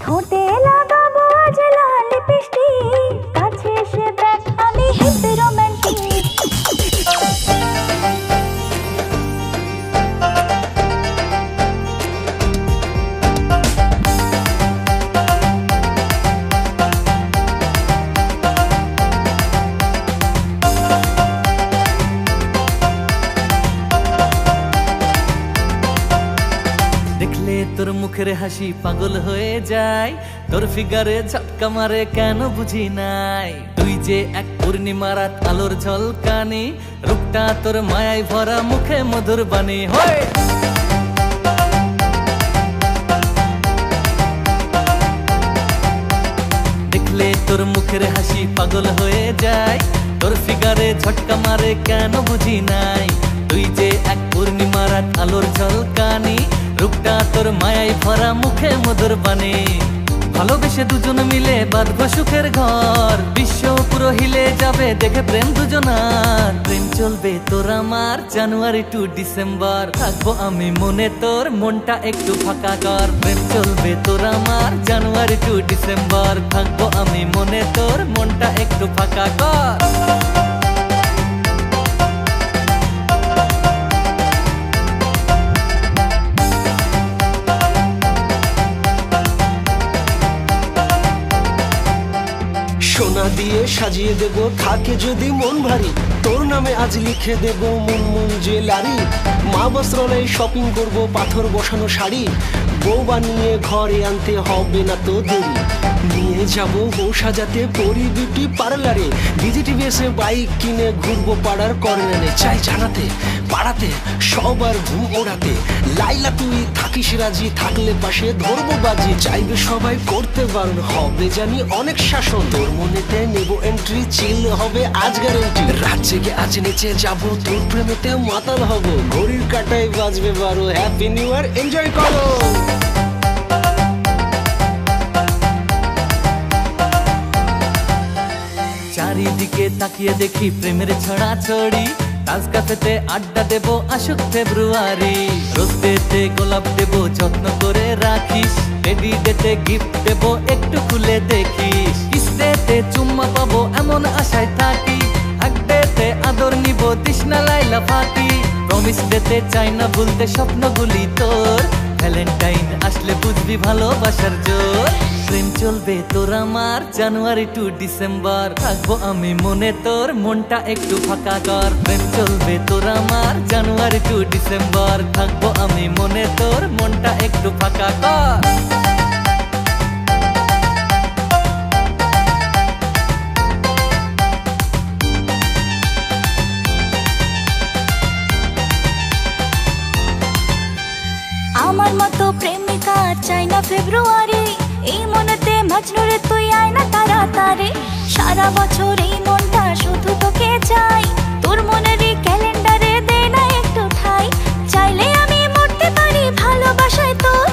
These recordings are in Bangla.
ঠোঁটে লাগাবো আজ লাল লিপস্টিক, কাছে এসে দেখ আমি হিপি রোমান্টিক। দেখলে তোর মুখের হাসি পাগল হয়ে যায়, তোর ফিগারে ঝটকা মারে কেন বুঝি নাই। তুই যে এক পূর্ণিমা রাত আলোর ঝলকানি, রূপটা তোর মায়ায় ভরা মুখে মধুর বাণী হয়। দেখলে তোর মুখের হাসি পাগল হয়ে যায়, তোর ফিগারে ঝটকা মারে কেন বুঝি নাই। তুই যে এক পূর্ণিমা রাত আলোর ঝলকানি, রূপটা তোর মায়ায় ভরা মুখে মধুর বাণী। ভালোবেসে দুজন মিলে বাঁধবো সুখের ঘর, বিশ্ব পুরো হিলে যাবে দেখে প্রেম দুজনার। প্রেম চলবে তোর আমার জানুয়ারি টু ডিসেম্বর, থাকবো আমি মনে তোর মনটা একটু ফাঁকা কর। প্রেম চলবে তোর আমার জানুয়ারি টু ডিসেম্বর, থাকবো আমি মনে তোর মনটা একটু ফাঁকা কর। সোনা দিয়ে সাজিয়ে দেব থাকে যদি মন ভারী, তোর নামে আজ লিখে দেব মুনমুন জুয়েলারি। মা বস্ত্রালয়ে শপিং করব পাথর বসানো শাড়ি, বউ বানিয়ে ঘরে আনতে হবে না তো দেরি। নিয়ে যাব বউ সাজাতে পরি বিউটি পার্লারে, ডিজিটিভিএসে বাইক কিনে ঘুরবো পাড়ার কর্নারে। চাই জানাতে পাড়াতে সবার ঘুম ওড়াতে, লাইলা তুই থাকিস রাজি, থাকলে পাশে ধরবো বাজি। চাইবে সবাই করতে বারণ, হবে জানি অনেক শাসন। তোর মনেতে নেব এন্ট্রি, চিল হবে আজ গ্যারেন্টি। রাত জেগে আজ নিচে যাব, তোর প্রেমেতে মাতাল হব। ঘড়ির কাটায় বাজবে 12, হ্যাপি নিউ ইয়ার, এনজয় করো। চারিদিকে তাকিয়ে দেখি প্রেমের ছড়াছড়ি, তাজ ক্যাফেতে আড্ডা দেবো আসুক ফেব্রুয়ারি। রোজ ডেতে গোলাপ দেবো যত্ন করে রাখিস, টেডি ডেতে গিফট দেবো একটু খুলে দেখিস। কিস ডেতে চুম্মা পাবো এমন আশায় থাকি, হাগ ডেতে আদর নিব তৃষ্ণা লাইলা ফাঁকি। প্রমিস ডেতে চাই না ভুলতে স্বপ্নগুলি তোর, ভ্যালেন্টাইন আসলে বুঝবি ভালোবাসার জোর। প্রেম চলবে তোর আমার জানুয়ারি টু ডিসেম্বর, থাকবো আমি মনে তোর মনটা একটু ফাঁকা কর। প্রেম চলবে তোর আমার জানুয়ারি টু ডিসেম্বর, থাকবো আমি মনে তোর মনটা একটু ফাঁকা কর। আমার মতো প্রেমিকা চাই না ফেব্রুয়ারি, এই মনেতে মজনুরে তুই আয় না তাড়াতাড়ি। সারা বছর এই মনটা শুধু তোকে চাই, তোর মনেরই ক্যালেন্ডারে দে না একটু ঠাই। চাইলে আমি মরতে পারি ভালোবাসায় তোর,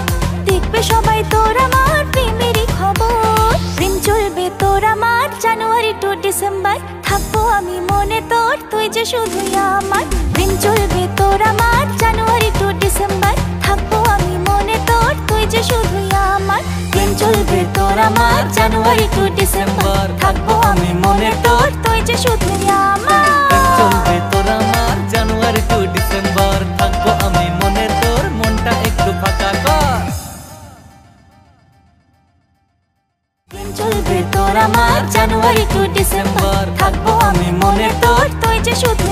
দেখবে সবাই তোর আমার প্রেমেরই খবর। প্রেম চলবে তোর আমার জানুয়ারি টু ডিসেম্বর, থাকবো আমি মনে তোর, তুই যে শুধুই আমার। প্রেম চলবে তোর আমার জানুয়ারি টু ডিসেম্বর, থাকবো আমি মনে তোর, তুই যে শুধুই আমার। প্রেম চলবে তোর আমার জানুয়ারি টু ডিসেম্বর, থাকবো আমি মনে তোর, তুই যে শুধুই আমার। প্রেম চলবে তোর আমার জানুয়ারি টু ডিসেম্বর, থাকবো আমি মনে তোর মনটা একটু ফাঁকা কর। প্রেম চলবে তোর আমার জানুয়ারি টু ডিসেম্বর, থাকবো আমি মনে তোর, তুই যে শুধু